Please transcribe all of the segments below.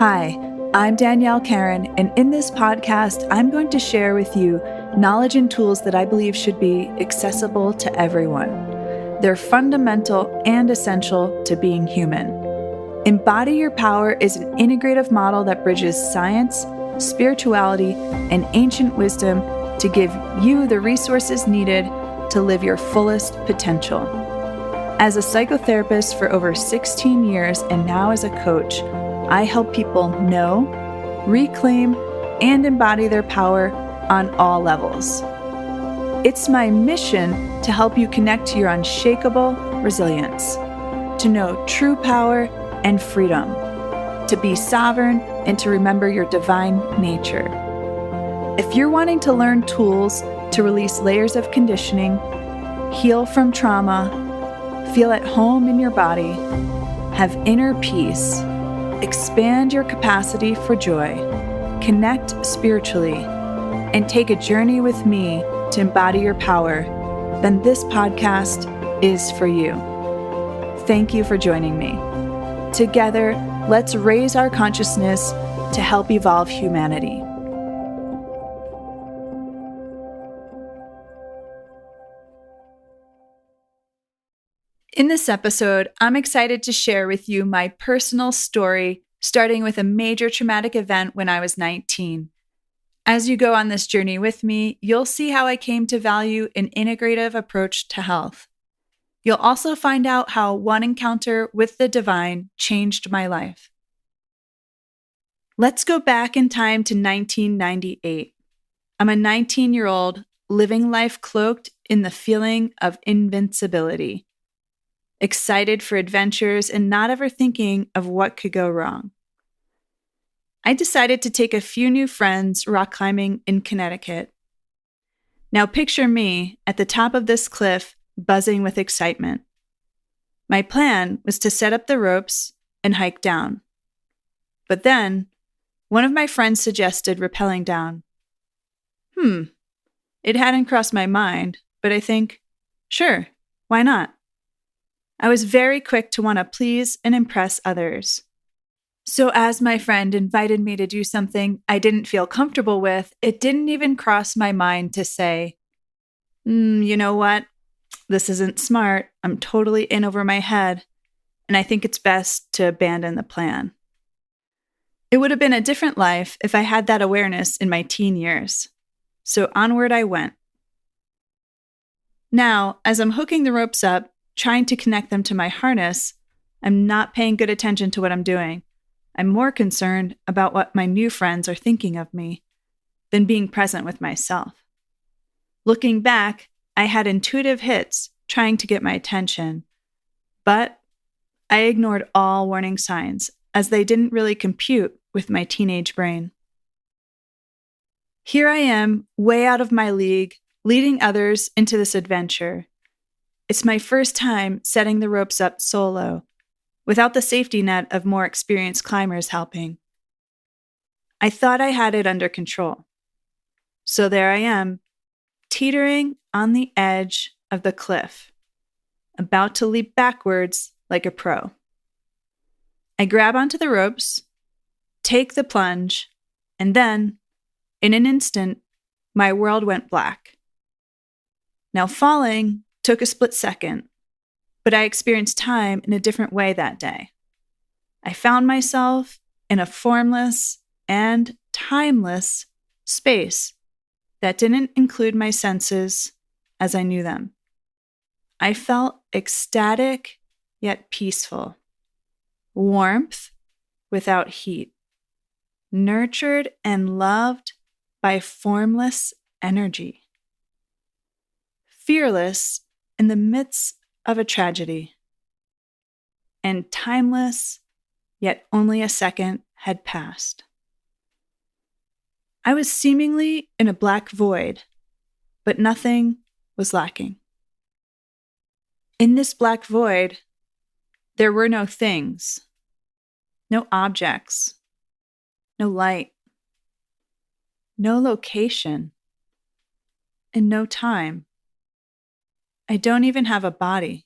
Hi, I'm Danielle Carron, and in this podcast, I'm going to share with you knowledge and tools that I believe should be accessible to everyone. They're fundamental and essential to being human. Embody Your Power is an integrative model that bridges science, spirituality, and ancient wisdom to give you the resources needed to live your fullest potential. As a psychotherapist for over 16 years and now as a coach, I help people know, reclaim, and embody their power on all levels. It's my mission to help you connect to your unshakable resilience, to know true power and freedom, to be sovereign, and to remember your divine nature. If you're wanting to learn tools to release layers of conditioning, heal from trauma, feel at home in your body, have inner peace, expand your capacity for joy, connect spiritually, and take a journey with me to embody your power, then this podcast is for you. Thank you for joining me. Together, let's raise our consciousness to help evolve humanity. In this episode, I'm excited to share with you my personal story, starting with a major traumatic event when I was 19. As you go on this journey with me, you'll see how I came to value an integrative approach to health. You'll also find out how one encounter with the divine changed my life. Let's go back in time to 1998. I'm a 19-year-old living life cloaked in the feeling of invincibility, excited for adventures and not ever thinking of what could go wrong. I decided to take a few new friends rock climbing in Connecticut. Now picture me at the top of this cliff, buzzing with excitement. My plan was to set up the ropes and hike down. But then, one of my friends suggested rappelling down. It hadn't crossed my mind, but I think, sure, why not? I was very quick to want to please and impress others. So as my friend invited me to do something I didn't feel comfortable with, it didn't even cross my mind to say, you know what? This isn't smart. I'm totally in over my head, and I think it's best to abandon the plan. It would have been a different life if I had that awareness in my teen years. So onward I went. Now, as I'm hooking the ropes up, trying to connect them to my harness, I'm not paying good attention to what I'm doing. I'm more concerned about what my new friends are thinking of me than being present with myself. Looking back, I had intuitive hits trying to get my attention, but I ignored all warning signs as they didn't really compute with my teenage brain. Here I am, way out of my league, leading others into this adventure. It's my first time setting the ropes up solo, without the safety net of more experienced climbers helping. I thought I had it under control. So there I am, teetering on the edge of the cliff, about to leap backwards like a pro. I grab onto the ropes, take the plunge, and then, in an instant, my world went black. Now falling took a split second, but I experienced time in a different way that day. I found myself in a formless and timeless space that didn't include my senses as I knew them. I felt ecstatic yet peaceful, warmth without heat, nurtured and loved by formless energy, fearless in the midst of a tragedy, and timeless, yet only a second had passed. I was seemingly in a black void, but nothing was lacking. In this black void, there were no things, no objects, no light, no location, and no time. I don't even have a body.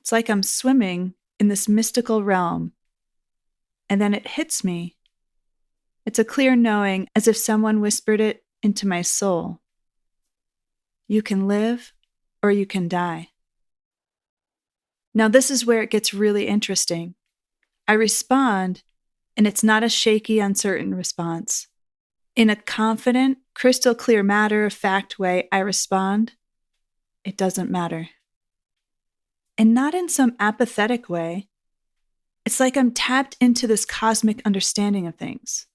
It's like I'm swimming in this mystical realm, and then it hits me. It's a clear knowing, as if someone whispered it into my soul. You can live or you can die. Now this is where it gets really interesting. I respond, and it's not a shaky, uncertain response. In a confident, crystal clear, matter-of-fact way, I respond, it doesn't matter. And not in some apathetic way. It's like I'm tapped into this cosmic understanding of things.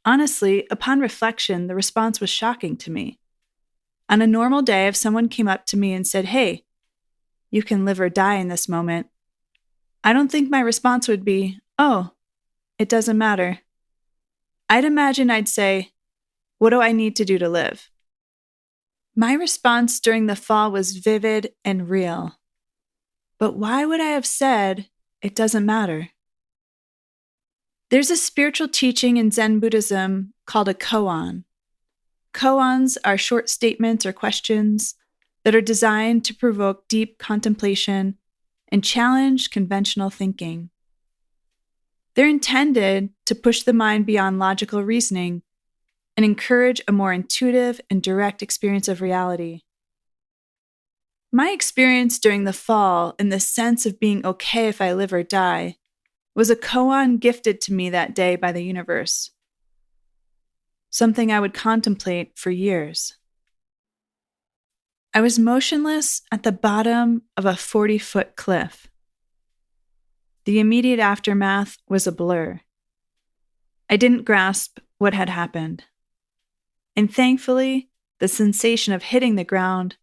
Honestly, upon reflection, the response was shocking to me. On a normal day, if someone came up to me and said, "Hey, you can live or die in this moment," I don't think my response would be, "Oh, it doesn't matter." I'd imagine I'd say, "What do I need to do to live?" My response during the fall was vivid and real. But why would I have said, "It doesn't matter"? There's a spiritual teaching in Zen Buddhism called a koan. Koans are short statements or questions that are designed to provoke deep contemplation and challenge conventional thinking. They're intended to push the mind beyond logical reasoning and encourage a more intuitive and direct experience of reality. My experience during the fall, in the sense of being okay if I live or die, was a koan gifted to me that day by the universe. Something I would contemplate for years. I was motionless at the bottom of a 40-foot cliff. The immediate aftermath was a blur. I didn't grasp what had happened. And thankfully, the sensation of hitting the ground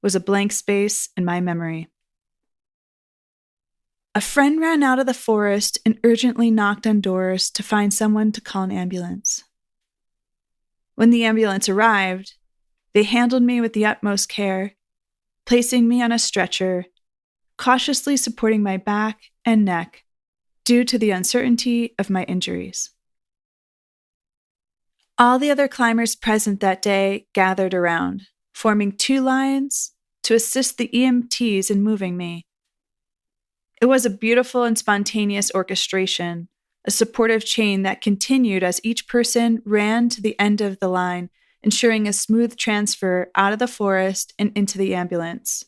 was a blank space in my memory. A friend ran out of the forest and urgently knocked on doors to find someone to call an ambulance. When the ambulance arrived, they handled me with the utmost care, placing me on a stretcher, cautiously supporting my back and neck due to the uncertainty of my injuries. All the other climbers present that day gathered around, forming two lines to assist the EMTs in moving me. It was a beautiful and spontaneous orchestration, a supportive chain that continued as each person ran to the end of the line, ensuring a smooth transfer out of the forest and into the ambulance.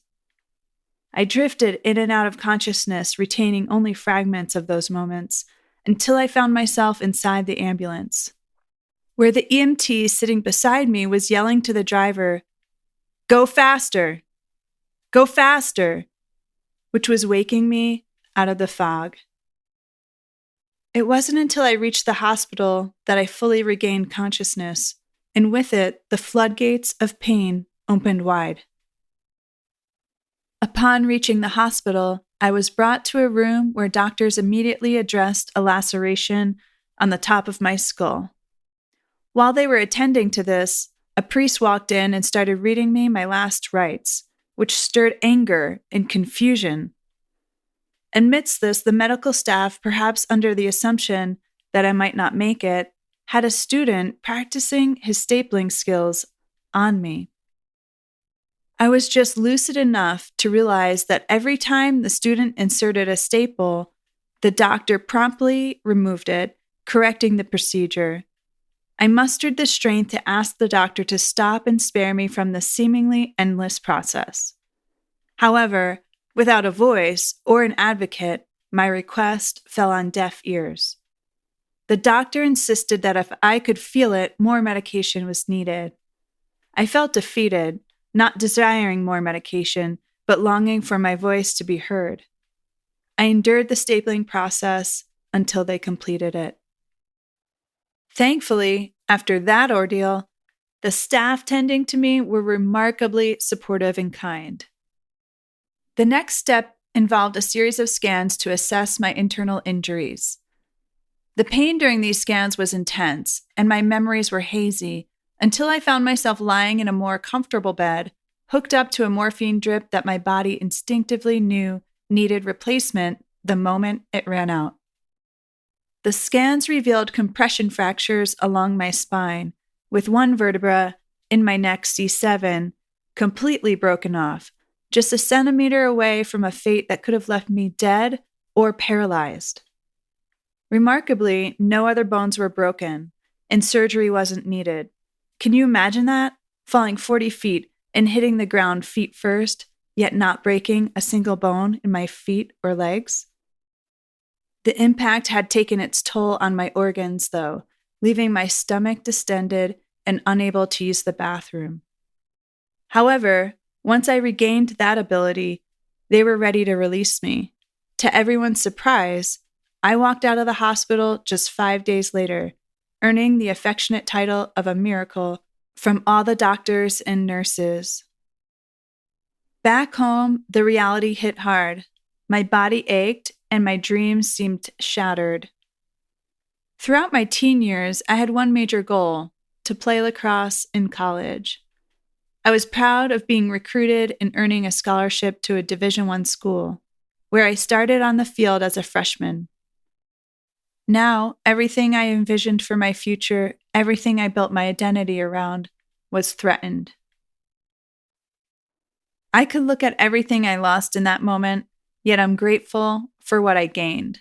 I drifted in and out of consciousness, retaining only fragments of those moments, until I found myself inside the ambulance, where the EMT sitting beside me was yelling to the driver, "Go faster! Go faster!" which was waking me out of the fog. It wasn't until I reached the hospital that I fully regained consciousness, and with it, the floodgates of pain opened wide. Upon reaching the hospital, I was brought to a room where doctors immediately addressed a laceration on the top of my skull. While they were attending to this, a priest walked in and started reading me my last rites, which stirred anger and confusion. Amidst this, the medical staff, perhaps under the assumption that I might not make it, had a student practicing his stapling skills on me. I was just lucid enough to realize that every time the student inserted a staple, the doctor promptly removed it, correcting the procedure. I mustered the strength to ask the doctor to stop and spare me from the seemingly endless process. However, without a voice or an advocate, my request fell on deaf ears. The doctor insisted that if I could feel it, more medication was needed. I felt defeated, not desiring more medication, but longing for my voice to be heard. I endured the stapling process until they completed it. Thankfully, after that ordeal, the staff tending to me were remarkably supportive and kind. The next step involved a series of scans to assess my internal injuries. The pain during these scans was intense, and my memories were hazy, until I found myself lying in a more comfortable bed, hooked up to a morphine drip that my body instinctively knew needed replacement the moment it ran out. The scans revealed compression fractures along my spine, with one vertebra in my neck, C7, completely broken off, just a centimeter away from a fate that could have left me dead or paralyzed. Remarkably, no other bones were broken, and surgery wasn't needed. Can you imagine that? Falling 40 feet and hitting the ground feet first, yet not breaking a single bone in my feet or legs? The impact had taken its toll on my organs, though, leaving my stomach distended and unable to use the bathroom. However, once I regained that ability, they were ready to release me. To everyone's surprise, I walked out of the hospital just 5 days later, earning the affectionate title of a miracle from all the doctors and nurses. Back home, the reality hit hard. My body ached and my dreams seemed shattered. Throughout my teen years, I had one major goal: to play lacrosse in college. I was proud of being recruited and earning a scholarship to a Division I school, where I started on the field as a freshman. Now, everything I envisioned for my future, everything I built my identity around, was threatened. I could look at everything I lost in that moment, yet I'm grateful for what I gained.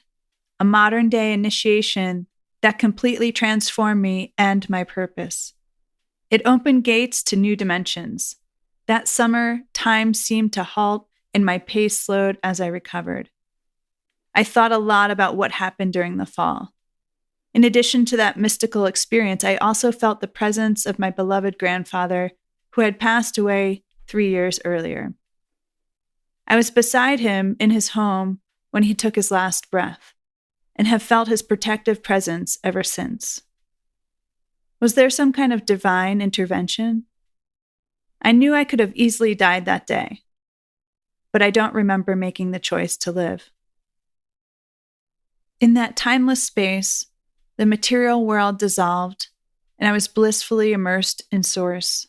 A modern-day initiation that completely transformed me and my purpose. It opened gates to new dimensions. That summer, time seemed to halt and my pace slowed as I recovered. I thought a lot about what happened during the fall. In addition to that mystical experience, I also felt the presence of my beloved grandfather, who had passed away 3 years earlier. I was beside him in his home when he took his last breath, and have felt his protective presence ever since. Was there some kind of divine intervention? I knew I could have easily died that day, but I don't remember making the choice to live. In that timeless space, the material world dissolved, and I was blissfully immersed in Source.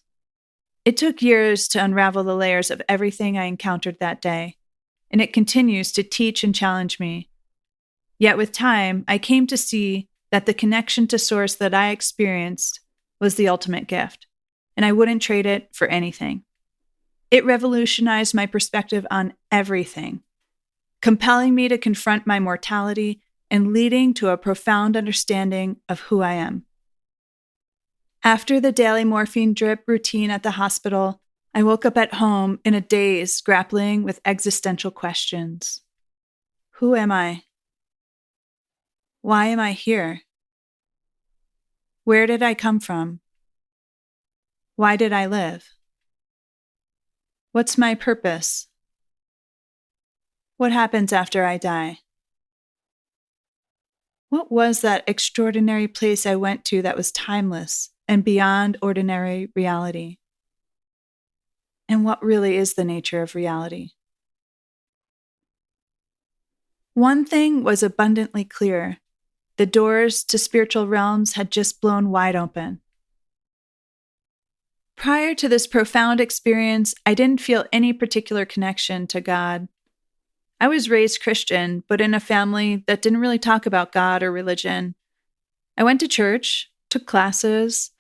It took years to unravel the layers of everything I encountered that day, and it continues to teach and challenge me. Yet with time, I came to see that the connection to Source that I experienced was the ultimate gift, and I wouldn't trade it for anything. It revolutionized my perspective on everything, compelling me to confront my mortality and leading to a profound understanding of who I am. After the daily morphine drip routine at the hospital, I woke up at home in a daze, grappling with existential questions. Who am I? Why am I here? Where did I come from? Why did I live? What's my purpose? What happens after I die? What was that extraordinary place I went to that was timeless and beyond ordinary reality? And what really is the nature of reality? One thing was abundantly clear. The doors to spiritual realms had just blown wide open. Prior to this profound experience, I didn't feel any particular connection to God. I was raised Christian, but in a family that didn't really talk about God or religion. I went to church, took classes,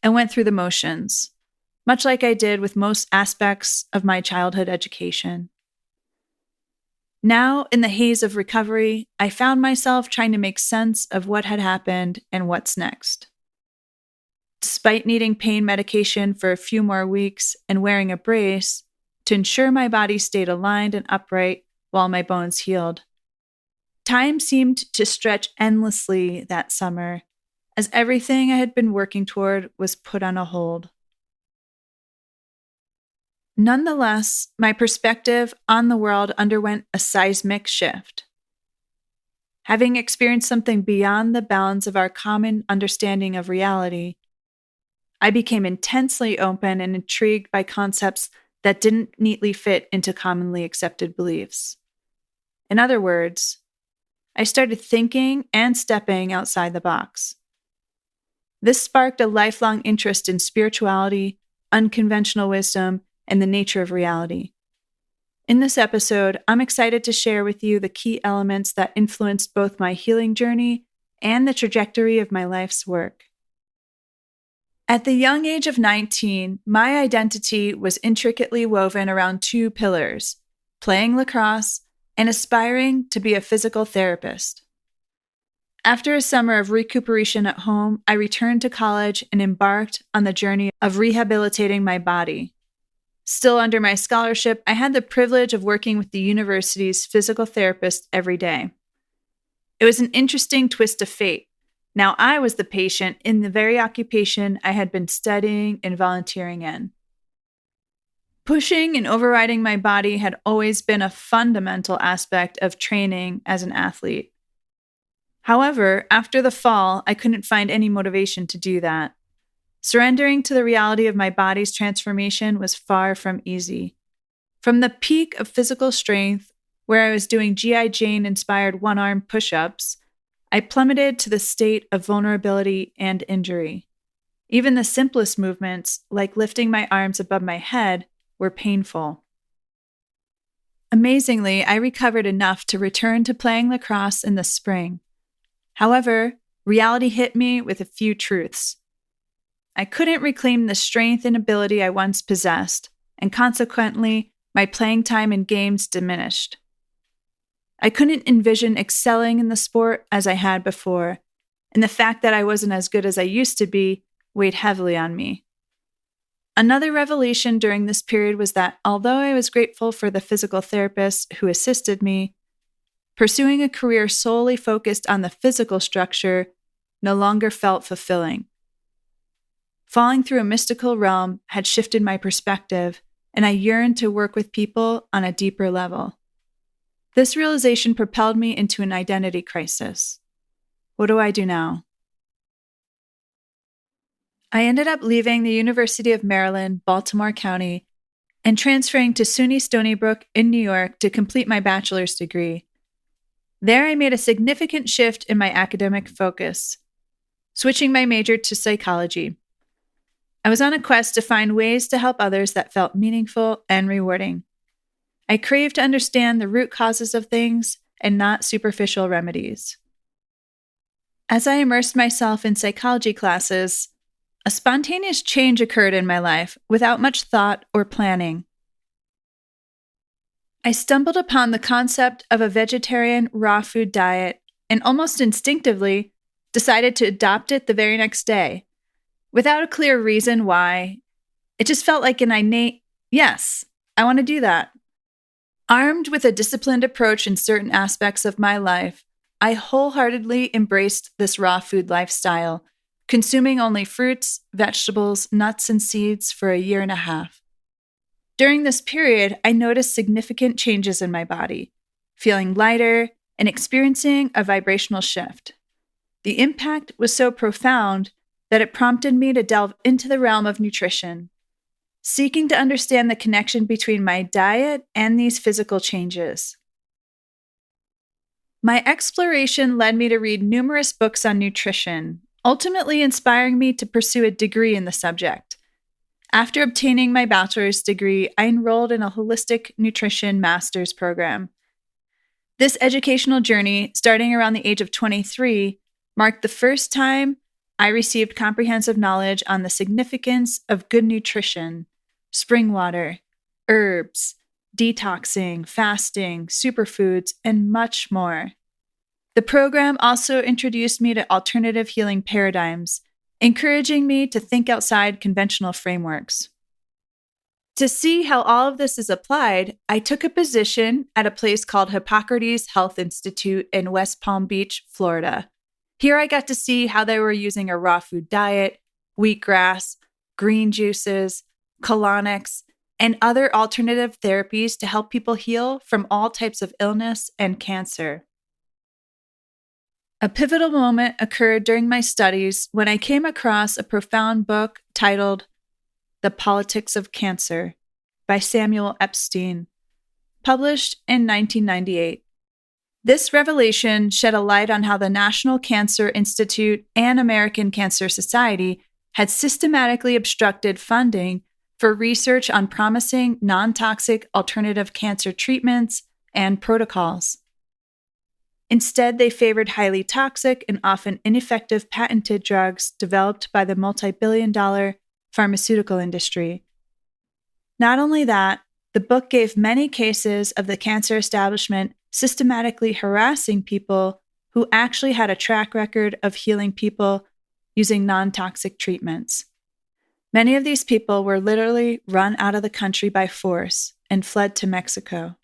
and went through the motions, much like I did with most aspects of my childhood education. Now, in the haze of recovery, I found myself trying to make sense of what had happened and what's next. Despite needing pain medication for a few more weeks and wearing a brace to ensure my body stayed aligned and upright while my bones healed, time seemed to stretch endlessly that summer, as everything I had been working toward was put on a hold. Nonetheless, my perspective on the world underwent a seismic shift. Having experienced something beyond the bounds of our common understanding of reality, I became intensely open and intrigued by concepts that didn't neatly fit into commonly accepted beliefs. In other words, I started thinking and stepping outside the box. This sparked a lifelong interest in spirituality, unconventional wisdom, and the nature of reality. In this episode, I'm excited to share with you the key elements that influenced both my healing journey and the trajectory of my life's work. At the young age of 19, my identity was intricately woven around two pillars: playing lacrosse and aspiring to be a physical therapist. After a summer of recuperation at home, I returned to college and embarked on the journey of rehabilitating my body. Still under my scholarship, I had the privilege of working with the university's physical therapist every day. It was an interesting twist of fate. Now I was the patient in the very occupation I had been studying and volunteering in. Pushing and overriding my body had always been a fundamental aspect of training as an athlete. However, after the fall, I couldn't find any motivation to do that. Surrendering to the reality of my body's transformation was far from easy. From the peak of physical strength, where I was doing G.I. Jane-inspired one-arm push-ups, I plummeted to the state of vulnerability and injury. Even the simplest movements, like lifting my arms above my head, were painful. Amazingly, I recovered enough to return to playing lacrosse in the spring. However, reality hit me with a few truths. I couldn't reclaim the strength and ability I once possessed, and consequently, my playing time in games diminished. I couldn't envision excelling in the sport as I had before, and the fact that I wasn't as good as I used to be weighed heavily on me. Another revelation during this period was that although I was grateful for the physical therapist who assisted me, pursuing a career solely focused on the physical structure no longer felt fulfilling. Falling through a mystical realm had shifted my perspective, and I yearned to work with people on a deeper level. This realization propelled me into an identity crisis. What do I do now? I ended up leaving the University of Maryland, Baltimore County, and transferring to SUNY Stony Brook in New York to complete my bachelor's degree. There, I made a significant shift in my academic focus, switching my major to psychology. I was on a quest to find ways to help others that felt meaningful and rewarding. I craved to understand the root causes of things and not superficial remedies. As I immersed myself in psychology classes, a spontaneous change occurred in my life without much thought or planning. I stumbled upon the concept of a vegetarian raw food diet and almost instinctively decided to adopt it the very next day. Without a clear reason why, it just felt like an innate, yes, I want to do that. Armed with a disciplined approach in certain aspects of my life, I wholeheartedly embraced this raw food lifestyle, consuming only fruits, vegetables, nuts, and seeds for a year and a half. During this period, I noticed significant changes in my body, feeling lighter and experiencing a vibrational shift. The impact was so profound that it prompted me to delve into the realm of nutrition, seeking to understand the connection between my diet and these physical changes. My exploration led me to read numerous books on nutrition, ultimately inspiring me to pursue a degree in the subject. After obtaining my bachelor's degree, I enrolled in a holistic nutrition master's program. This educational journey, starting around the age of 23, marked the first time I received comprehensive knowledge on the significance of good nutrition, spring water, herbs, detoxing, fasting, superfoods, and much more. The program also introduced me to alternative healing paradigms, encouraging me to think outside conventional frameworks. To see how all of this is applied, I took a position at a place called Hippocrates Health Institute in West Palm Beach, Florida. Here I got to see how they were using a raw food diet, wheatgrass, green juices, colonics, and other alternative therapies to help people heal from all types of illness and cancer. A pivotal moment occurred during my studies when I came across a profound book titled The Politics of Cancer by Samuel Epstein, published in 1998. This revelation shed a light on how the National Cancer Institute and American Cancer Society had systematically obstructed funding for research on promising non-toxic alternative cancer treatments and protocols. Instead, they favored highly toxic and often ineffective patented drugs developed by the multi-billion-dollar pharmaceutical industry. Not only that, the book gave many cases of the cancer establishment systematically harassing people who actually had a track record of healing people using non-toxic treatments. Many of these people were literally run out of the country by force and fled to Mexico.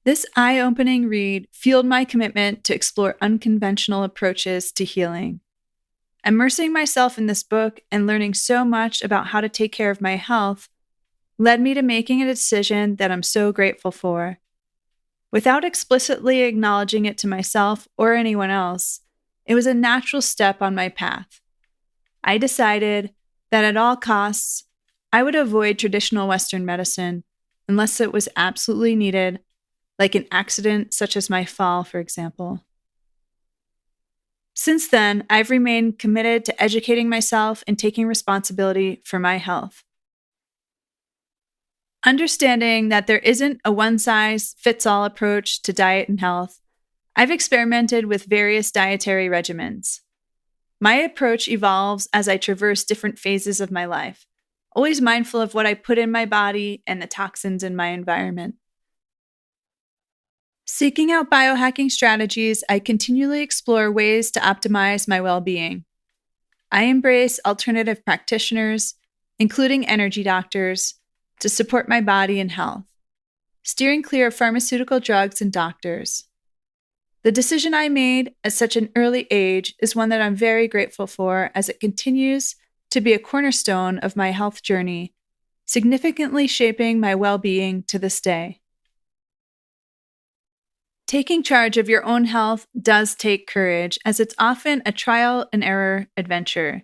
This eye-opening read fueled my commitment to explore unconventional approaches to healing. Immersing myself in this book and learning so much about how to take care of my health led me to making a decision that I'm so grateful for. Without explicitly acknowledging it to myself or anyone else, it was a natural step on my path. I decided that at all costs, I would avoid traditional Western medicine unless it was absolutely needed, like an accident such as my fall, for example. Since then, I've remained committed to educating myself and taking responsibility for my health. Understanding that there isn't a one-size-fits-all approach to diet and health, I've experimented with various dietary regimens. My approach evolves as I traverse different phases of my life, always mindful of what I put in my body and the toxins in my environment. Seeking out biohacking strategies, I continually explore ways to optimize my well-being. I embrace alternative practitioners, including energy doctors, to support my body and health, steering clear of pharmaceutical drugs and doctors. The decision I made at such an early age is one that I'm very grateful for, as it continues to be a cornerstone of my health journey, significantly shaping my well-being to this day. Taking charge of your own health does take courage, as it's often a trial and error adventure.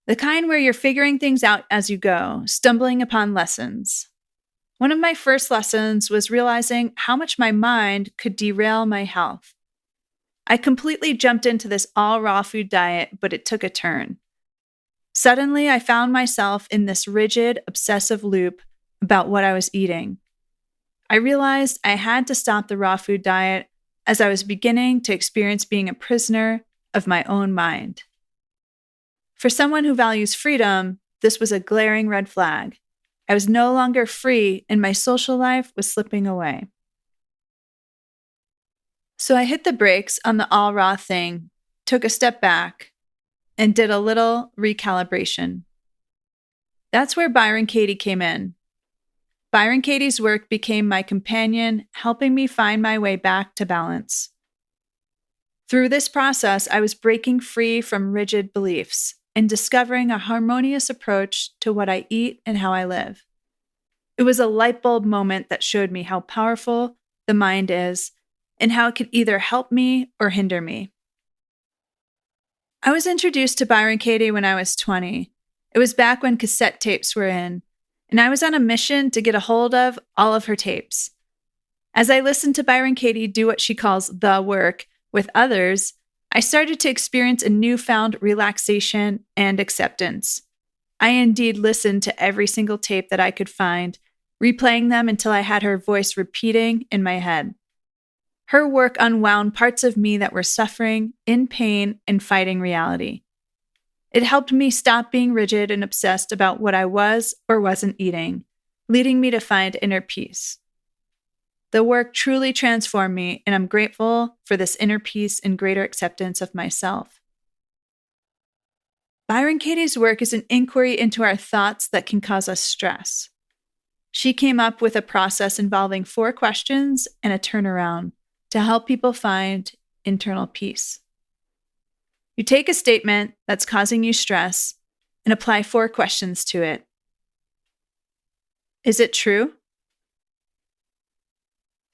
The kind where you're figuring things out as you go, stumbling upon lessons. One of my first lessons was realizing how much my mind could derail my health. I completely jumped into this all-raw food diet, but it took a turn. Suddenly, I found myself in this rigid, obsessive loop about what I was eating. I realized I had to stop the raw food diet, as I was beginning to experience being a prisoner of my own mind. For someone who values freedom, this was a glaring red flag. I was no longer free, and my social life was slipping away. So I hit the brakes on the all-raw thing, took a step back, and did a little recalibration. That's where Byron Katie came in. Byron Katie's work became my companion, helping me find my way back to balance. Through this process, I was breaking free from rigid beliefs and discovering a harmonious approach to what I eat and how I live. It was a light bulb moment that showed me how powerful the mind is and how it can either help me or hinder me. I was introduced to Byron Katie when I was 20. It was back when cassette tapes were in, and I was on a mission to get a hold of all of her tapes. As I listened to Byron Katie do what she calls the work with others, I started to experience a newfound relaxation and acceptance. I indeed listened to every single tape that I could find, replaying them until I had her voice repeating in my head. Her work unwound parts of me that were suffering, in pain, and fighting reality. It helped me stop being rigid and obsessed about what I was or wasn't eating, leading me to find inner peace. The work truly transformed me, and I'm grateful for this inner peace and greater acceptance of myself. Byron Katie's work is an inquiry into our thoughts that can cause us stress. She came up with a process involving 4 questions and a turnaround to help people find internal peace. You take a statement that's causing you stress and apply 4 questions to it. Is it true?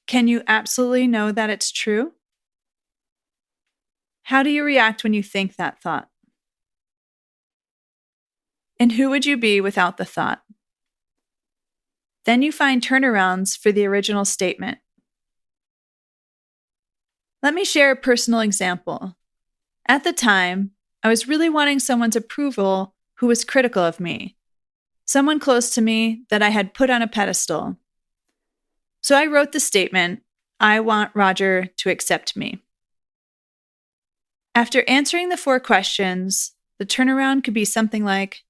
Can you absolutely know that it's true? How do you react when you think that thought? And who would you be without the thought? Then you find turnarounds for the original statement. Let me share a personal example. At the time, I was really wanting someone's approval who was critical of me, someone close to me that I had put on a pedestal. So I wrote the statement, I want Roger to accept me. After answering the 4 questions, the turnaround could be something like,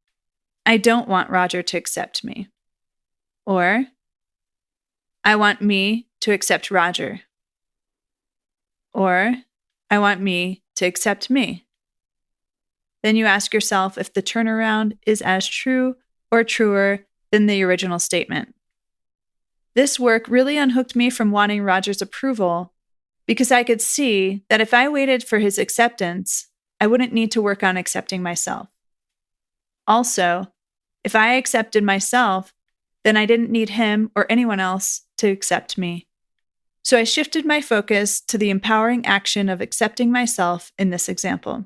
I don't want Roger to accept me. Or, I want me to accept Roger. Or, I want me to accept me. Then you ask yourself if the turnaround is as true or truer than the original statement. This work really unhooked me from wanting Roger's approval because I could see that if I waited for his acceptance, I wouldn't need to work on accepting myself. Also, if I accepted myself, then I didn't need him or anyone else to accept me. So I shifted my focus to the empowering action of accepting myself in this example.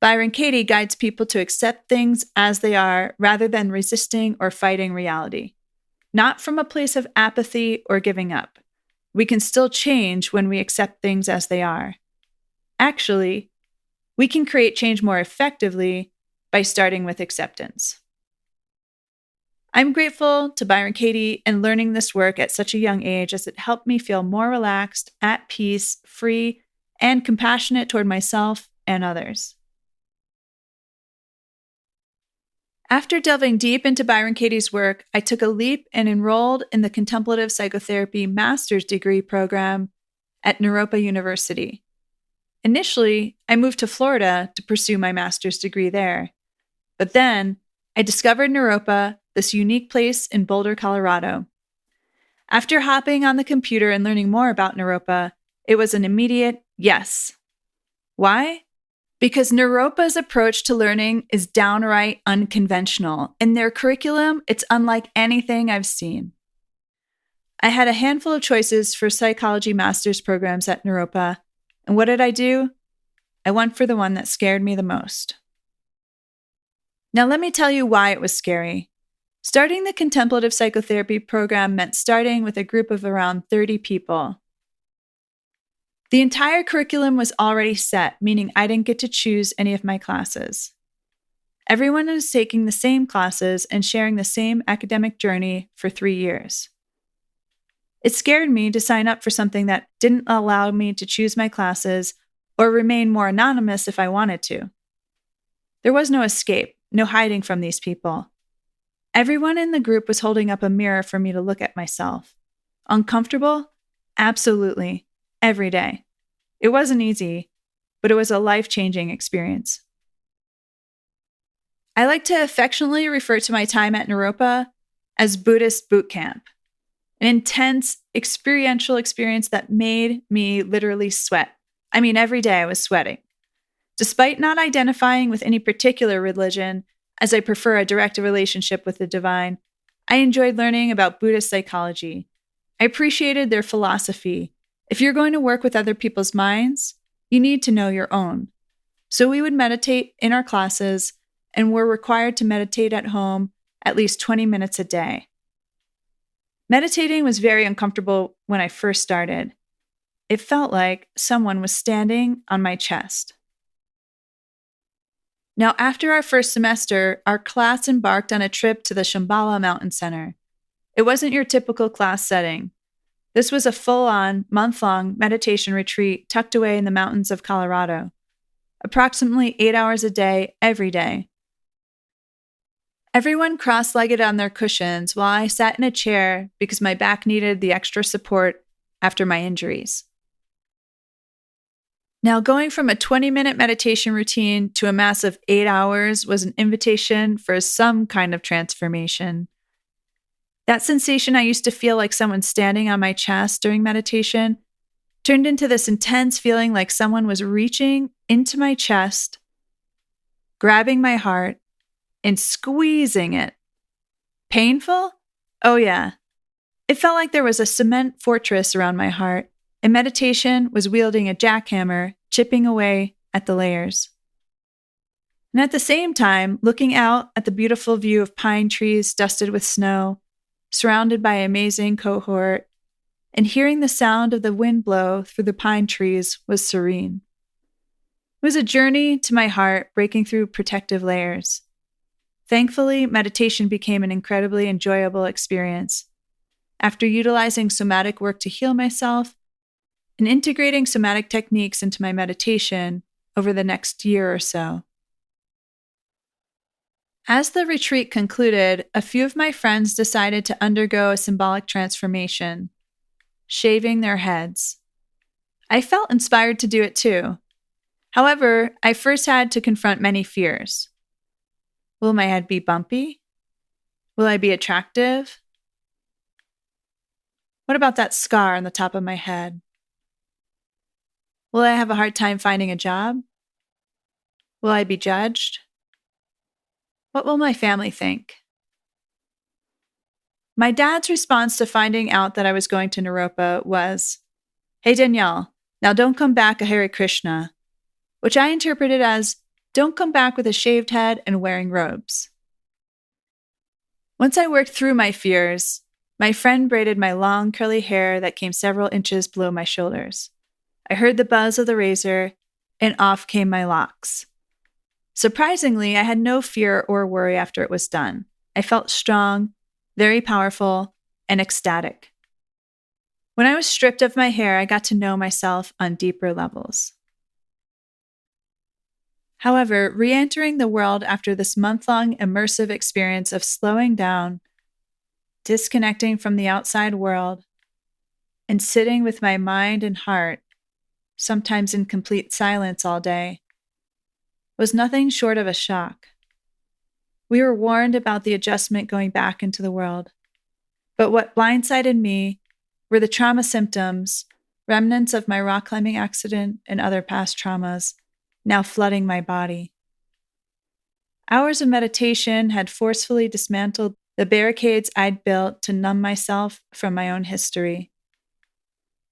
Byron Katie guides people to accept things as they are rather than resisting or fighting reality. Not from a place of apathy or giving up. We can still change when we accept things as they are. Actually, we can create change more effectively by starting with acceptance. I'm grateful to Byron Katie and learning this work at such a young age as it helped me feel more relaxed, at peace, free, and compassionate toward myself and others. After delving deep into Byron Katie's work, I took a leap and enrolled in the Contemplative Psychotherapy Master's Degree program at Naropa University. Initially, I moved to Florida to pursue my master's degree there. But then, I discovered Naropa, this unique place in Boulder, Colorado. After hopping on the computer and learning more about Naropa, it was an immediate yes. Why? Because Naropa's approach to learning is downright unconventional. In their curriculum, it's unlike anything I've seen. I had a handful of choices for psychology master's programs at Naropa, and what did I do? I went for the one that scared me the most. Now let me tell you why it was scary. Starting the Contemplative Psychotherapy program meant starting with a group of around 30 people. The entire curriculum was already set, meaning I didn't get to choose any of my classes. Everyone was taking the same classes and sharing the same academic journey for 3 years. It scared me to sign up for something that didn't allow me to choose my classes or remain more anonymous if I wanted to. There was no escape, no hiding from these people. Everyone in the group was holding up a mirror for me to look at myself. Uncomfortable? Absolutely. Every day. It wasn't easy, but it was a life-changing experience. I like to affectionately refer to my time at Naropa as Buddhist boot camp, an intense experiential experience that made me literally sweat. I mean, every day I was sweating. Despite not identifying with any particular religion, as I prefer a direct relationship with the divine, I enjoyed learning about Buddhist psychology. I appreciated their philosophy. If you're going to work with other people's minds, you need to know your own. So we would meditate in our classes and were required to meditate at home at least 20 minutes a day. Meditating was very uncomfortable when I first started. It felt like someone was standing on my chest. Now, after our first semester, our class embarked on a trip to the Shambhala Mountain Center. It wasn't your typical class setting. This was a full-on, month-long meditation retreat tucked away in the mountains of Colorado. Approximately 8 hours a day, every day. Everyone cross-legged on their cushions while I sat in a chair because my back needed the extra support after my injuries. Now, going from a 20-minute meditation routine to a massive 8 hours was an invitation for some kind of transformation. That sensation I used to feel like someone standing on my chest during meditation turned into this intense feeling like someone was reaching into my chest, grabbing my heart, and squeezing it. Painful? Oh yeah. It felt like there was a cement fortress around my heart, and meditation was wielding a jackhammer, chipping away at the layers. And at the same time, looking out at the beautiful view of pine trees dusted with snow, surrounded by an amazing cohort, and hearing the sound of the wind blow through the pine trees was serene. It was a journey to my heart breaking through protective layers. Thankfully, meditation became an incredibly enjoyable experience. After utilizing somatic work to heal myself and integrating somatic techniques into my meditation over the next year or so. As the retreat concluded, a few of my friends decided to undergo a symbolic transformation, shaving their heads. I felt inspired to do it too. However, I first had to confront many fears. Will my head be bumpy? Will I be attractive? What about that scar on the top of my head? Will I have a hard time finding a job? Will I be judged? What will my family think? My dad's response to finding out that I was going to Naropa was, "Hey Danielle, now don't come back a Hare Krishna," which I interpreted as, "Don't come back with a shaved head and wearing robes." Once I worked through my fears, my friend braided my long curly hair that came several inches below my shoulders. I heard the buzz of the razor, and off came my locks. Surprisingly, I had no fear or worry after it was done. I felt strong, very powerful, and ecstatic. When I was stripped of my hair, I got to know myself on deeper levels. However, re-entering the world after this month-long immersive experience of slowing down, disconnecting from the outside world, and sitting with my mind and heart, sometimes in complete silence all day, was nothing short of a shock. We were warned about the adjustment going back into the world, but what blindsided me were the trauma symptoms, remnants of my rock climbing accident and other past traumas, now flooding my body. Hours of meditation had forcefully dismantled the barricades I'd built to numb myself from my own history.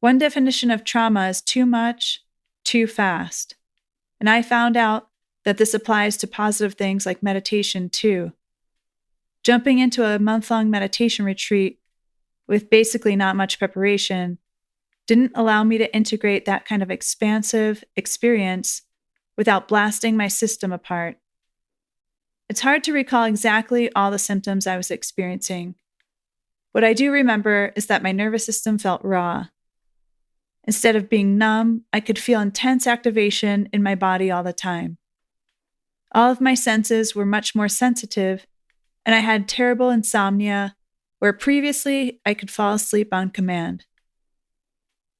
One definition of trauma is too much, too fast. And I found out that this applies to positive things like meditation too. Jumping into a month-long meditation retreat with basically not much preparation didn't allow me to integrate that kind of expansive experience without blasting my system apart. It's hard to recall exactly all the symptoms I was experiencing. What I do remember is that my nervous system felt raw. Instead of being numb, I could feel intense activation in my body all the time. All of my senses were much more sensitive, and I had terrible insomnia, where previously I could fall asleep on command.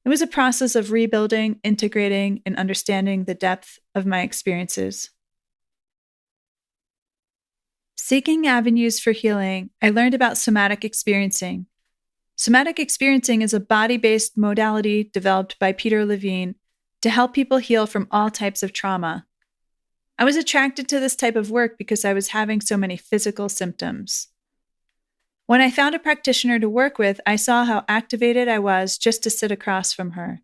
It was a process of rebuilding, integrating, and understanding the depth of my experiences. Seeking avenues for healing, I learned about somatic experiencing. Somatic experiencing is a body-based modality developed by Peter Levine to help people heal from all types of trauma. I was attracted to this type of work because I was having so many physical symptoms. When I found a practitioner to work with, I saw how activated I was just to sit across from her.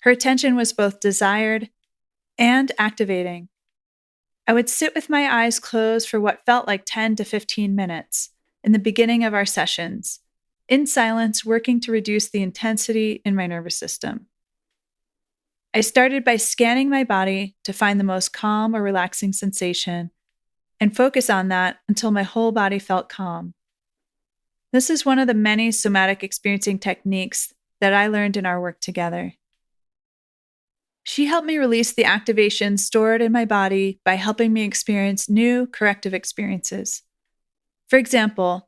Her attention was both desired and activating. I would sit with my eyes closed for what felt like 10 to 15 minutes in the beginning of our sessions, in silence, working to reduce the intensity in my nervous system. I started by scanning my body to find the most calm or relaxing sensation and focus on that until my whole body felt calm. This is one of the many somatic experiencing techniques that I learned in our work together. She helped me release the activation stored in my body by helping me experience new corrective experiences. For example,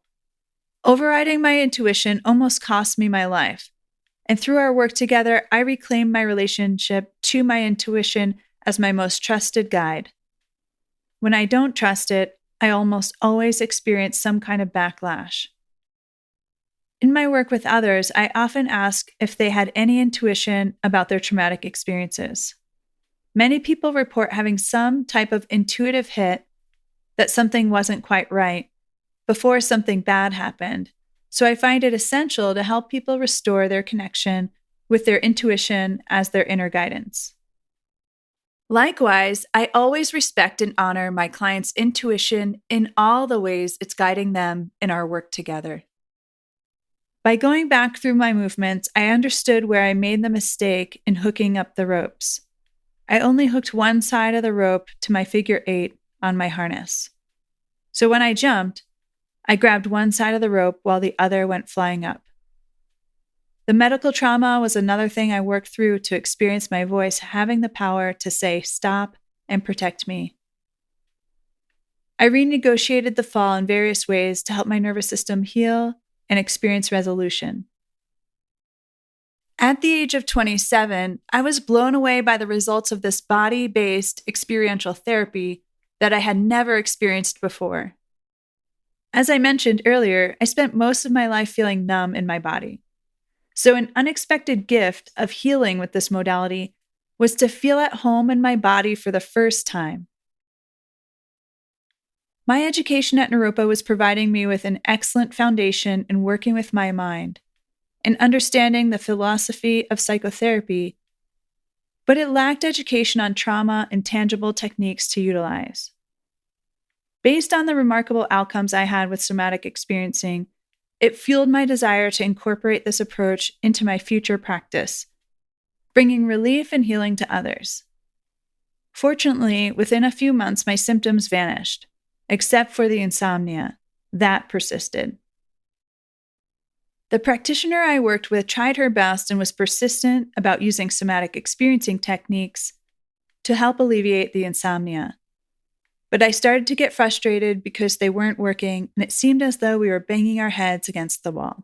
overriding my intuition almost cost me my life. And through our work together, I reclaimed my relationship to my intuition as my most trusted guide. When I don't trust it, I almost always experience some kind of backlash. In my work with others, I often ask if they had any intuition about their traumatic experiences. Many people report having some type of intuitive hit that something wasn't quite right before something bad happened. So I find it essential to help people restore their connection with their intuition as their inner guidance. Likewise, I always respect and honor my clients' intuition in all the ways it's guiding them in our work together. By going back through my movements, I understood where I made the mistake in hooking up the ropes. I only hooked one side of the rope to my figure 8 on my harness. So when I jumped, I grabbed one side of the rope while the other went flying up. The medical trauma was another thing I worked through to experience my voice having the power to say stop and protect me. I renegotiated the fall in various ways to help my nervous system heal and experience resolution. At the age of 27, I was blown away by the results of this body-based experiential therapy that I had never experienced before. As I mentioned earlier, I spent most of my life feeling numb in my body. So an unexpected gift of healing with this modality was to feel at home in my body for the first time. My education at Naropa was providing me with an excellent foundation in working with my mind and understanding the philosophy of psychotherapy, but it lacked education on trauma and tangible techniques to utilize. Based on the remarkable outcomes I had with somatic experiencing, it fueled my desire to incorporate this approach into my future practice, bringing relief and healing to others. Fortunately, within a few months, my symptoms vanished, except for the insomnia. That persisted. The practitioner I worked with tried her best and was persistent about using somatic experiencing techniques to help alleviate the insomnia. But I started to get frustrated because they weren't working, and it seemed as though we were banging our heads against the wall.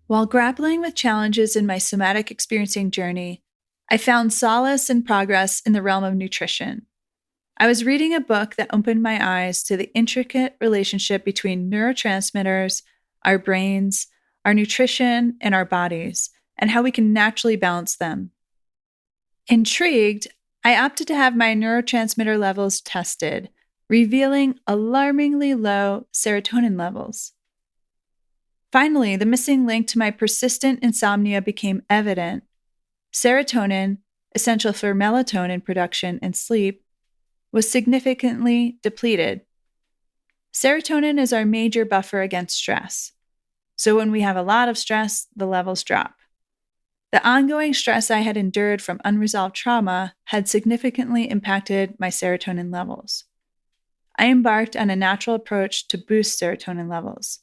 While grappling with challenges in my somatic experiencing journey, I found solace and progress in the realm of nutrition. I was reading a book that opened my eyes to the intricate relationship between neurotransmitters, our brains, our nutrition, and our bodies, and how we can naturally balance them. Intrigued, I opted to have my neurotransmitter levels tested, revealing alarmingly low serotonin levels. Finally, the missing link to my persistent insomnia became evident. Serotonin, essential for melatonin production and sleep, was significantly depleted. Serotonin is our major buffer against stress. So when we have a lot of stress, the levels drop. The ongoing stress I had endured from unresolved trauma had significantly impacted my serotonin levels. I embarked on a natural approach to boost serotonin levels,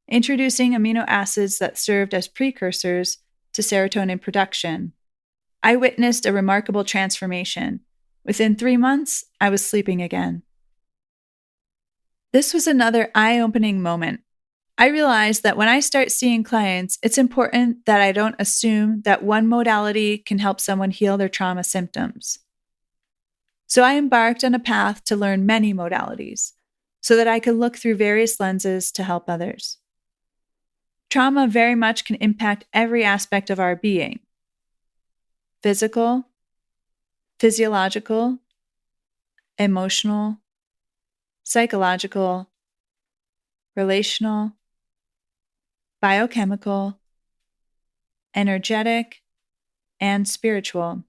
introducing amino acids that served as precursors to serotonin production. I witnessed a remarkable transformation. Within 3 months, I was sleeping again. This was another eye-opening moment. I realized that when I start seeing clients, it's important that I don't assume that one modality can help someone heal their trauma symptoms. So I embarked on a path to learn many modalities so that I could look through various lenses to help others. Trauma very much can impact every aspect of our being: physical, physiological, emotional, psychological, relational, biochemical, energetic, and spiritual.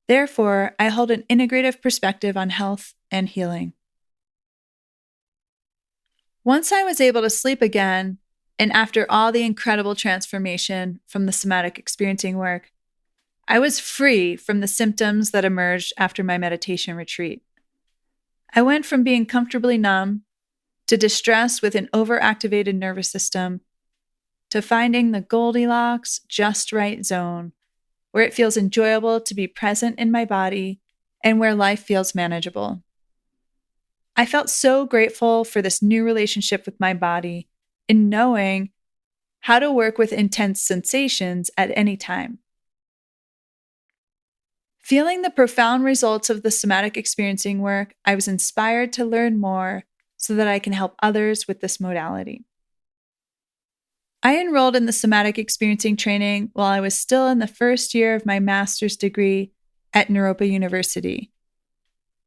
Therefore, I hold an integrative perspective on health and healing. Once I was able to sleep again, and after all the incredible transformation from the somatic experiencing work, I was free from the symptoms that emerged after my meditation retreat. I went from being comfortably numb to distress with an overactivated nervous system to finding the Goldilocks just right zone where it feels enjoyable to be present in my body and where life feels manageable. I felt so grateful for this new relationship with my body in knowing how to work with intense sensations at any time. Feeling the profound results of the somatic experiencing work, I was inspired to learn more so that I can help others with this modality. I enrolled in the somatic experiencing training while I was still in the first year of my master's degree at Naropa University.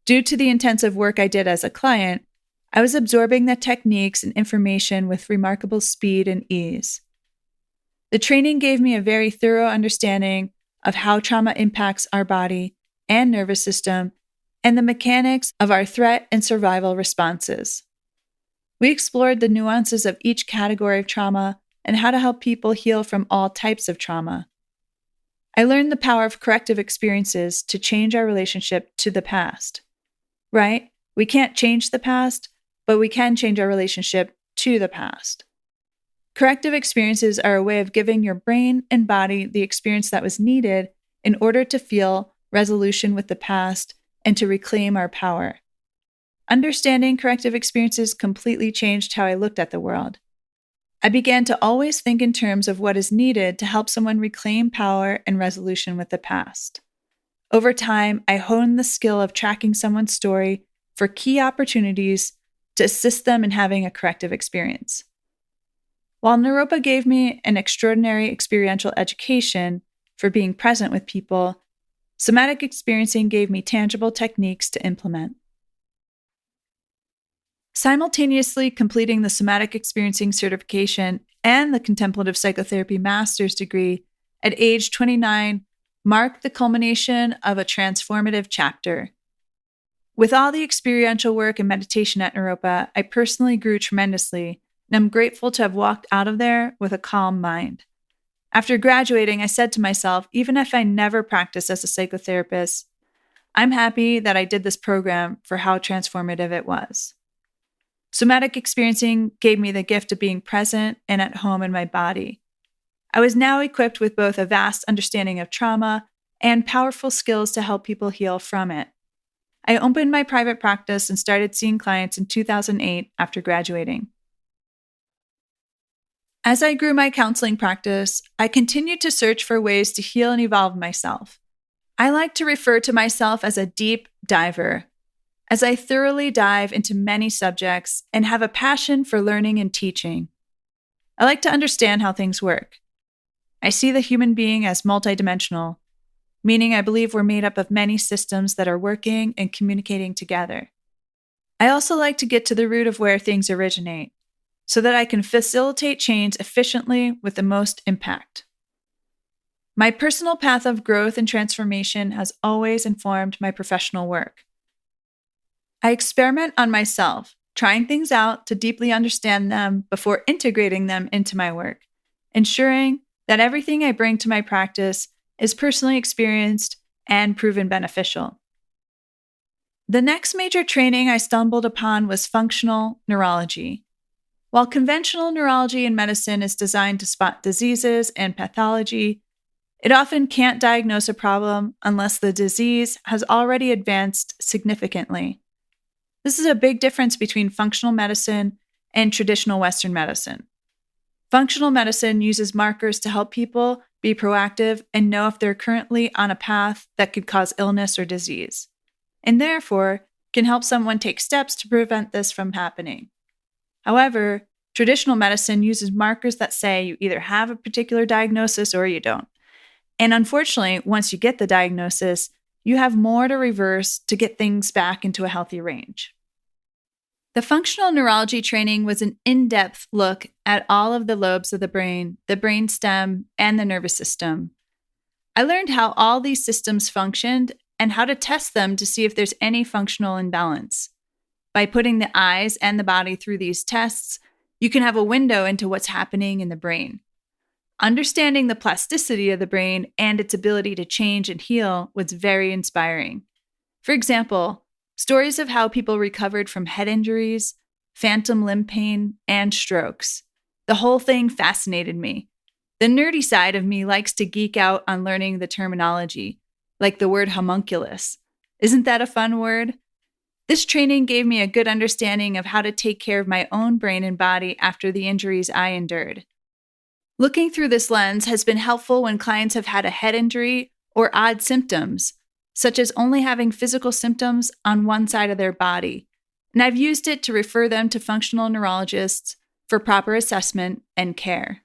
Due to the intensive work I did as a client, I was absorbing the techniques and information with remarkable speed and ease. The training gave me a very thorough understanding of how trauma impacts our body and nervous system and the mechanics of our threat and survival responses. We explored the nuances of each category of trauma and how to help people heal from all types of trauma. I learned the power of corrective experiences to change our relationship to the past. Right? We can't change the past, but we can change our relationship to the past. Corrective experiences are a way of giving your brain and body the experience that was needed in order to feel resolution with the past and to reclaim our power. Understanding corrective experiences completely changed how I looked at the world. I began to always think in terms of what is needed to help someone reclaim power and resolution with the past. Over time, I honed the skill of tracking someone's story for key opportunities to assist them in having a corrective experience. While Naropa gave me an extraordinary experiential education for being present with people, Somatic Experiencing gave me tangible techniques to implement. Simultaneously completing the Somatic Experiencing certification and the Contemplative Psychotherapy master's degree at age 29 marked the culmination of a transformative chapter. With all the experiential work and meditation at Naropa, I personally grew tremendously, and I'm grateful to have walked out of there with a calm mind. After graduating, I said to myself, even if I never practice as a psychotherapist, I'm happy that I did this program for how transformative it was. Somatic Experiencing gave me the gift of being present and at home in my body. I was now equipped with both a vast understanding of trauma and powerful skills to help people heal from it. I opened my private practice and started seeing clients in 2008 after graduating. As I grew my counseling practice, I continued to search for ways to heal and evolve myself. I like to refer to myself as a deep diver, as I thoroughly dive into many subjects and have a passion for learning and teaching. I like to understand how things work. I see the human being as multidimensional, meaning I believe we're made up of many systems that are working and communicating together. I also like to get to the root of where things originate, so that I can facilitate change efficiently with the most impact. My personal path of growth and transformation has always informed my professional work. I experiment on myself, trying things out to deeply understand them before integrating them into my work, ensuring that everything I bring to my practice is personally experienced and proven beneficial. The next major training I stumbled upon was functional neurology. While conventional neurology in medicine is designed to spot diseases and pathology, it often can't diagnose a problem unless the disease has already advanced significantly. This is a big difference between functional medicine and traditional Western medicine. Functional medicine uses markers to help people be proactive and know if they're currently on a path that could cause illness or disease, and therefore can help someone take steps to prevent this from happening. However, traditional medicine uses markers that say you either have a particular diagnosis or you don't. And unfortunately, once you get the diagnosis, you have more to reverse to get things back into a healthy range. The functional neurology training was an in-depth look at all of the lobes of the brain stem, and the nervous system. I learned how all these systems functioned and how to test them to see if there's any functional imbalance. By putting the eyes and the body through these tests, you can have a window into what's happening in the brain. Understanding the plasticity of the brain and its ability to change and heal was very inspiring. For example, stories of how people recovered from head injuries, phantom limb pain, and strokes. The whole thing fascinated me. The nerdy side of me likes to geek out on learning the terminology, like the word homunculus. Isn't that a fun word? This training gave me a good understanding of how to take care of my own brain and body after the injuries I endured. Looking through this lens has been helpful when clients have had a head injury or odd symptoms, such as only having physical symptoms on one side of their body, and I've used it to refer them to functional neurologists for proper assessment and care.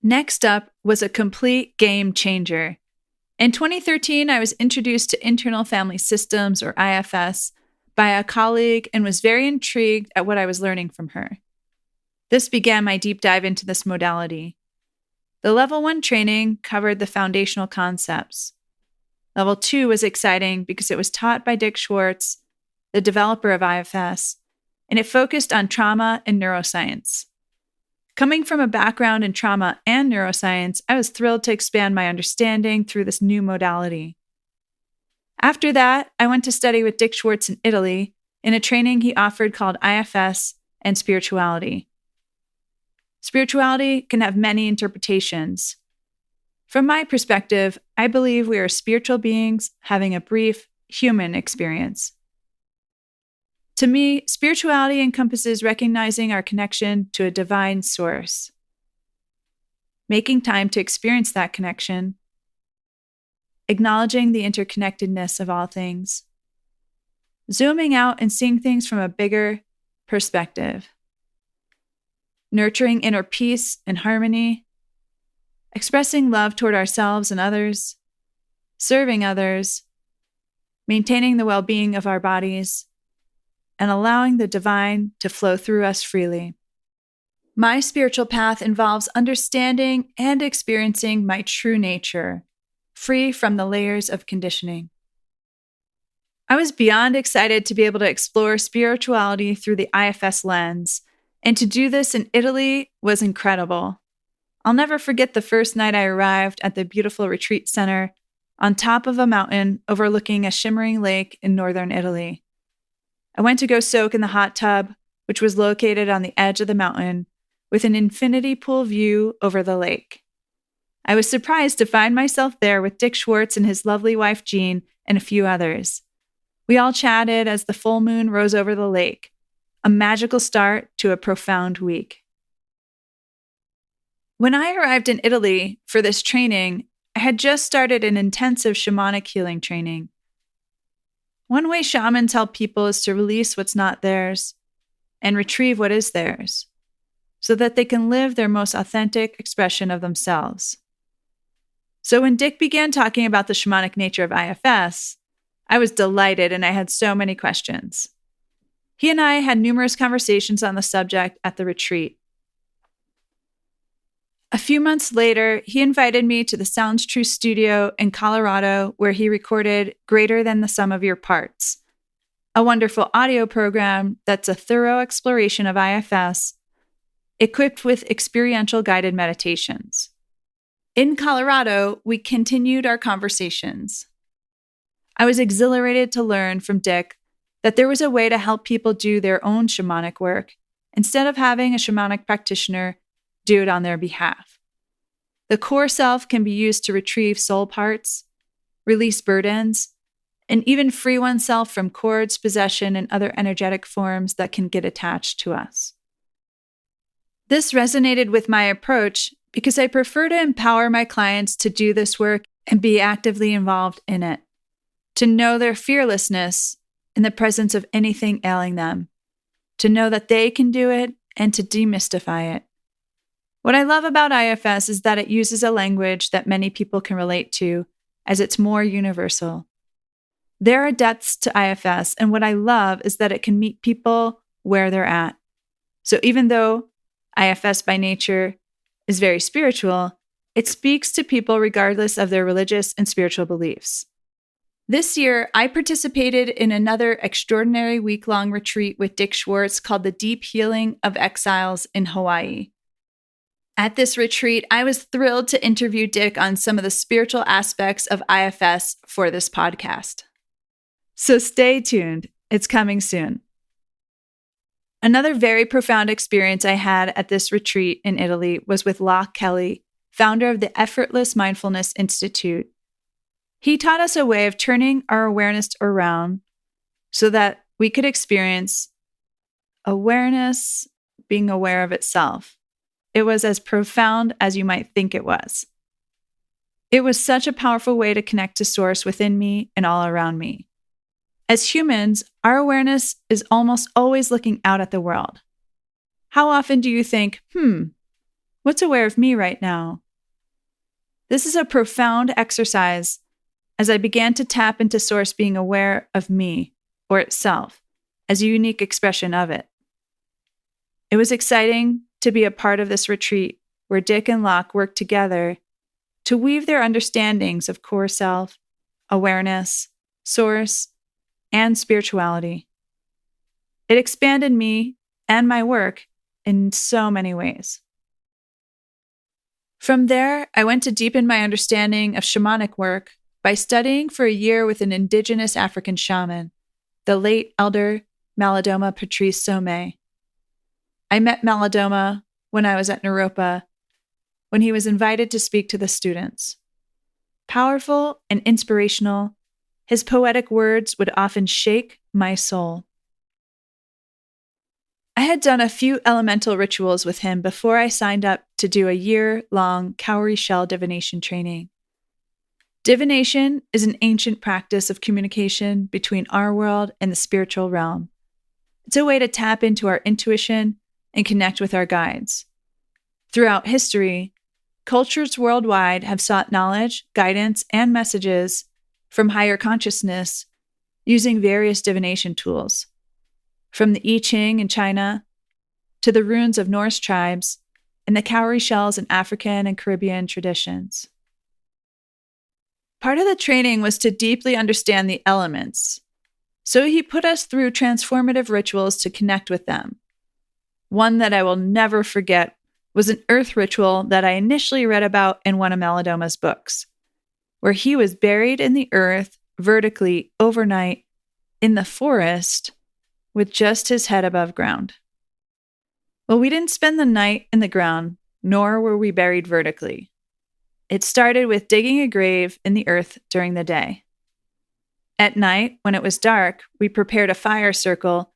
Next up was a complete game changer. In 2013, I was introduced to internal family systems, or IFS, by a colleague and was very intrigued at what I was learning from her. This began my deep dive into this modality. The Level 1 training covered the foundational concepts. Level 2 was exciting because it was taught by Dick Schwartz, the developer of IFS, and it focused on trauma and neuroscience. Coming from a background in trauma and neuroscience, I was thrilled to expand my understanding through this new modality. After that, I went to study with Dick Schwartz in Italy in a training he offered called IFS and Spirituality. Spirituality can have many interpretations. From my perspective, I believe we are spiritual beings having a brief human experience. To me, spirituality encompasses recognizing our connection to a divine source, making time to experience that connection, acknowledging the interconnectedness of all things, zooming out and seeing things from a bigger perspective, nurturing inner peace and harmony, expressing love toward ourselves and others, serving others, maintaining the well-being of our bodies, and allowing the divine to flow through us freely. My spiritual path involves understanding and experiencing my true nature, free from the layers of conditioning. I was beyond excited to be able to explore spirituality through the IFS lens, and to do this in Italy was incredible. I'll never forget the first night I arrived at the beautiful retreat center on top of a mountain overlooking a shimmering lake in northern Italy. I went to go soak in the hot tub, which was located on the edge of the mountain, with an infinity pool view over the lake. I was surprised to find myself there with Dick Schwartz and his lovely wife Jean and a few others. We all chatted as the full moon rose over the lake, a magical start to a profound week. When I arrived in Italy for this training, I had just started an intensive shamanic healing training. One way shamans help people is to release what's not theirs and retrieve what is theirs, so that they can live their most authentic expression of themselves. So when Dick began talking about the shamanic nature of IFS, I was delighted and I had so many questions. He and I had numerous conversations on the subject at the retreat. A few months later, he invited me to the Sounds True studio in Colorado, where he recorded Greater Than the Sum of Your Parts, a wonderful audio program that's a thorough exploration of IFS, equipped with experiential guided meditations. In Colorado, we continued our conversations. I was exhilarated to learn from Dick that there was a way to help people do their own shamanic work instead of having a shamanic practitioner do it on their behalf. The core self can be used to retrieve soul parts, release burdens, and even free oneself from cords, possession, and other energetic forms that can get attached to us. This resonated with my approach because I prefer to empower my clients to do this work and be actively involved in it, to know their fearlessness in the presence of anything ailing them, to know that they can do it, and to demystify it. What I love about IFS is that it uses a language that many people can relate to, as it's more universal. There are depths to IFS, and what I love is that it can meet people where they're at. So even though IFS by nature is very spiritual, it speaks to people regardless of their religious and spiritual beliefs. This year, I participated in another extraordinary week-long retreat with Dick Schwartz called the Deep Healing of Exiles in Hawaii. At this retreat, I was thrilled to interview Dick on some of the spiritual aspects of IFS for this podcast. So stay tuned. It's coming soon. Another very profound experience I had at this retreat in Italy was with Locke Kelly, founder of the Effortless Mindfulness Institute. He taught us a way of turning our awareness around so that we could experience awareness being aware of itself. It was as profound as you might think it was. It was such a powerful way to connect to source within me and all around me. As humans, our awareness is almost always looking out at the world. How often do you think, what's aware of me right now? This is a profound exercise as I began to tap into source being aware of me, or itself, as a unique expression of it. It was exciting to be a part of this retreat where Dick and Locke worked together to weave their understandings of core self, awareness, source, and spirituality. It expanded me and my work in so many ways. From there, I went to deepen my understanding of shamanic work by studying for a year with an indigenous African shaman, the late elder Malidoma Patrice Some. I met Malidoma when I was at Naropa, when he was invited to speak to the students. Powerful and inspirational, his poetic words would often shake my soul. I had done a few elemental rituals with him before I signed up to do a year-long cowrie shell divination training. Divination is an ancient practice of communication between our world and the spiritual realm. It's a way to tap into our intuition and connect with our guides. Throughout history, cultures worldwide have sought knowledge, guidance, and messages from higher consciousness using various divination tools. From the I Ching in China to the runes of Norse tribes and the cowrie shells in African and Caribbean traditions. Part of the training was to deeply understand the elements, so he put us through transformative rituals to connect with them. One that I will never forget was an earth ritual that I initially read about in one of Malidoma's books, where he was buried in the earth vertically overnight in the forest with just his head above ground. Well, we didn't spend the night in the ground, nor were we buried vertically. It started with digging a grave in the earth during the day. At night, when it was dark, we prepared a fire circle,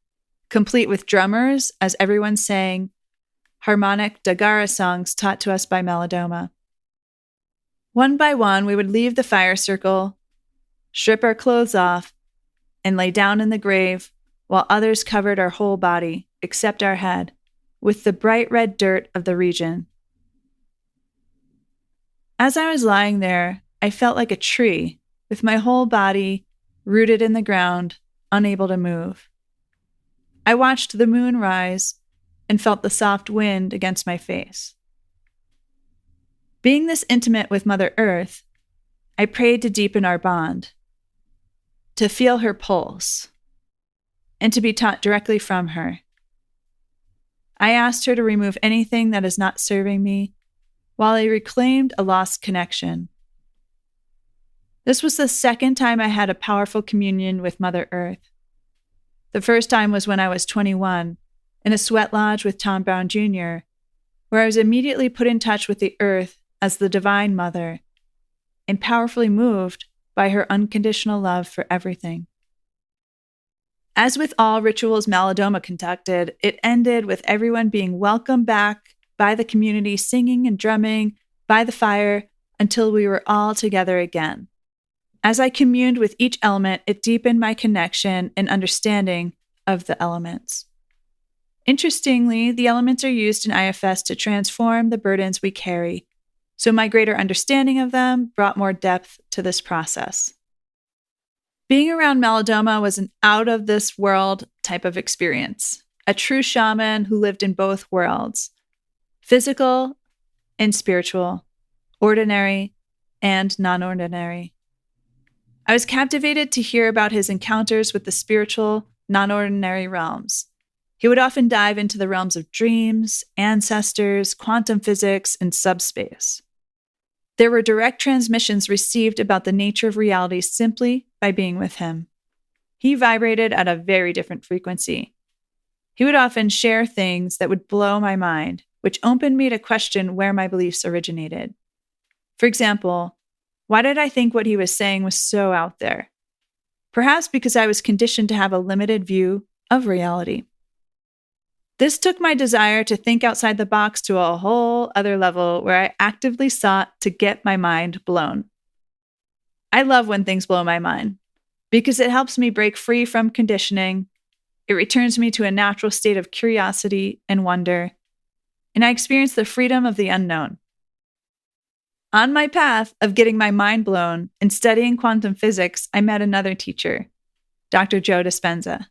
complete with drummers as everyone sang harmonic Dagara songs taught to us by Malidoma. One by one, we would leave the fire circle, strip our clothes off, and lay down in the grave, while others covered our whole body, except our head, with the bright red dirt of the region. As I was lying there, I felt like a tree, with my whole body rooted in the ground, unable to move. I watched the moon rise and felt the soft wind against my face. Being this intimate with Mother Earth, I prayed to deepen our bond, to feel her pulse, and to be taught directly from her. I asked her to remove anything that is not serving me, while I reclaimed a lost connection. This was the second time I had a powerful communion with Mother Earth. The first time was when I was 21, in a sweat lodge with Tom Brown Jr., where I was immediately put in touch with the earth as the Divine Mother, and powerfully moved by her unconditional love for everything. As with all rituals Malidoma conducted, it ended with everyone being welcomed back by the community, singing and drumming by the fire until we were all together again. As I communed with each element, it deepened my connection and understanding of the elements. Interestingly, the elements are used in IFS to transform the burdens we carry, so my greater understanding of them brought more depth to this process. Being around Malidoma was an out-of-this-world type of experience, a true shaman who lived in both worlds, physical and spiritual, ordinary and non-ordinary. I was captivated to hear about his encounters with the spiritual, non-ordinary realms. He would often dive into the realms of dreams, ancestors, quantum physics, and subspace. There were direct transmissions received about the nature of reality simply by being with him. He vibrated at a very different frequency. He would often share things that would blow my mind, which opened me to question where my beliefs originated. For example, why did I think what he was saying was so out there? Perhaps because I was conditioned to have a limited view of reality. This took my desire to think outside the box to a whole other level where I actively sought to get my mind blown. I love when things blow my mind because it helps me break free from conditioning. It returns me to a natural state of curiosity and wonder, and I experience the freedom of the unknown. On my path of getting my mind blown and studying quantum physics, I met another teacher, Dr. Joe Dispenza.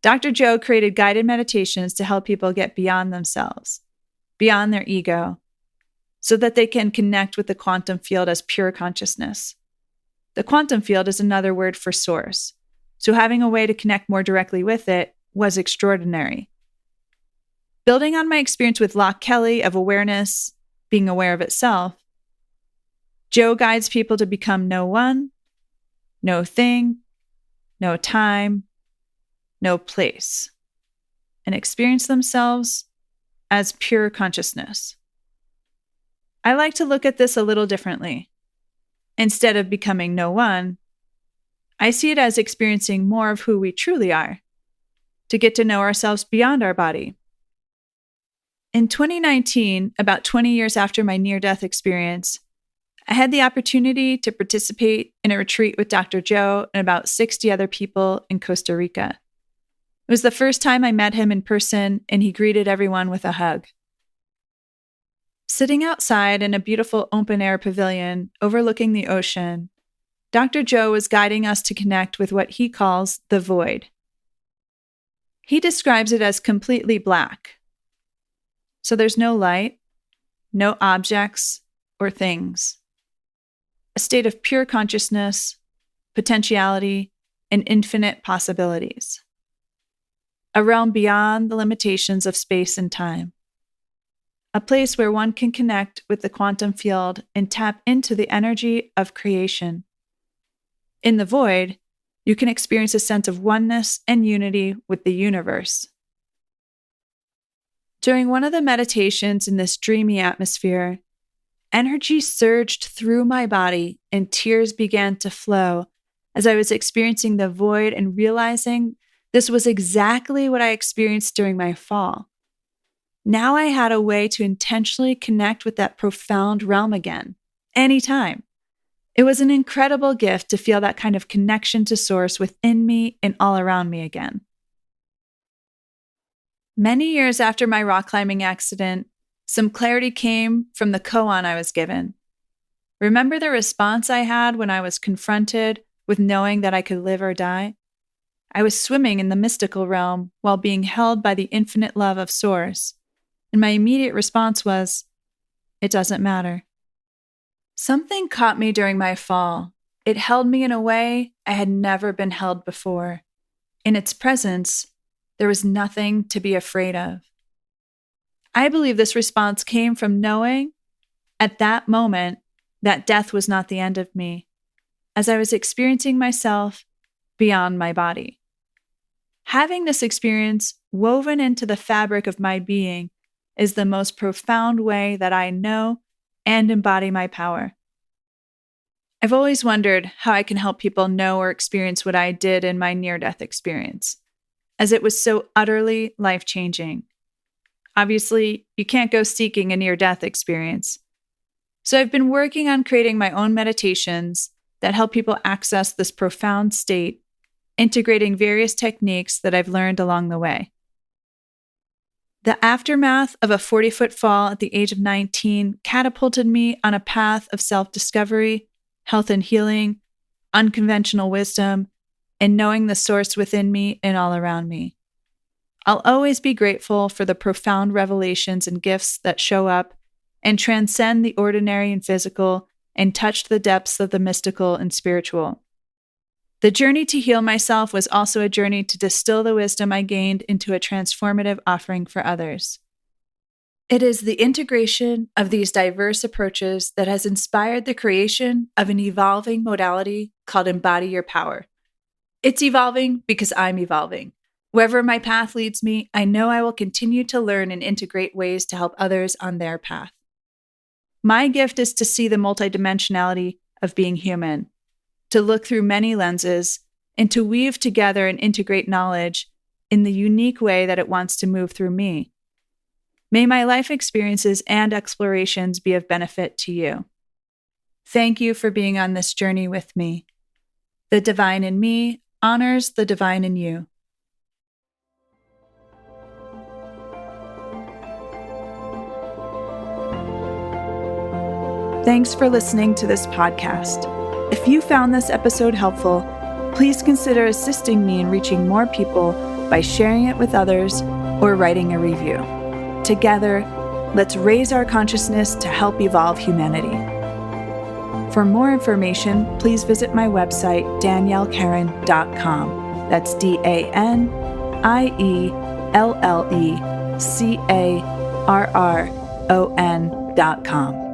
Dr. Joe created guided meditations to help people get beyond themselves, beyond their ego, so that they can connect with the quantum field as pure consciousness. The quantum field is another word for source, so having a way to connect more directly with it was extraordinary. Building on my experience with Locke Kelly of awareness, being aware of itself, Joe guides people to become no one, no thing, no time, no place, and experience themselves as pure consciousness. I like to look at this a little differently. Instead of becoming no one, I see it as experiencing more of who we truly are, to get to know ourselves beyond our body. In 2019, about 20 years after my near-death experience, I had the opportunity to participate in a retreat with Dr. Joe and about 60 other people in Costa Rica. It was the first time I met him in person, and he greeted everyone with a hug. Sitting outside in a beautiful open-air pavilion overlooking the ocean, Dr. Joe was guiding us to connect with what he calls the void. He describes it as completely black. So there's no light, no objects or things. A state of pure consciousness, potentiality, and infinite possibilities. A realm beyond the limitations of space and time. A place where one can connect with the quantum field and tap into the energy of creation. In the void, you can experience a sense of oneness and unity with the universe. During one of the meditations in this dreamy atmosphere, energy surged through my body and tears began to flow as I was experiencing the void and realizing this was exactly what I experienced during my fall. Now I had a way to intentionally connect with that profound realm again, anytime. It was an incredible gift to feel that kind of connection to Source within me and all around me again. Many years after my rock climbing accident, some clarity came from the koan I was given. Remember the response I had when I was confronted with knowing that I could live or die? I was swimming in the mystical realm while being held by the infinite love of Source, and my immediate response was, it doesn't matter. Something caught me during my fall. It held me in a way I had never been held before. In its presence, there was nothing to be afraid of. I believe this response came from knowing, at that moment, that death was not the end of me, as I was experiencing myself beyond my body. Having this experience woven into the fabric of my being is the most profound way that I know and embody my power. I've always wondered how I can help people know or experience what I did in my near-death experience, as it was so utterly life-changing. Obviously, you can't go seeking a near-death experience. So I've been working on creating my own meditations that help people access this profound state, integrating various techniques that I've learned along the way. The aftermath of a 40-foot fall at the age of 19 catapulted me on a path of self-discovery, health and healing, unconventional wisdom, and knowing the Source within me and all around me. I'll always be grateful for the profound revelations and gifts that show up and transcend the ordinary and physical and touch the depths of the mystical and spiritual. The journey to heal myself was also a journey to distill the wisdom I gained into a transformative offering for others. It is the integration of these diverse approaches that has inspired the creation of an evolving modality called Embody Your Power. It's evolving because I'm evolving. Wherever my path leads me, I know I will continue to learn and integrate ways to help others on their path. My gift is to see the multidimensionality of being human, to look through many lenses, and to weave together and integrate knowledge in the unique way that it wants to move through me. May my life experiences and explorations be of benefit to you. Thank you for being on this journey with me. The divine in me honors the divine in you. Thanks for listening to this podcast. If you found this episode helpful, please consider assisting me in reaching more people by sharing it with others or writing a review. Together, let's raise our consciousness to help evolve humanity. For more information, please visit my website, DanielleCarron.com. That's DanielleCarron.com.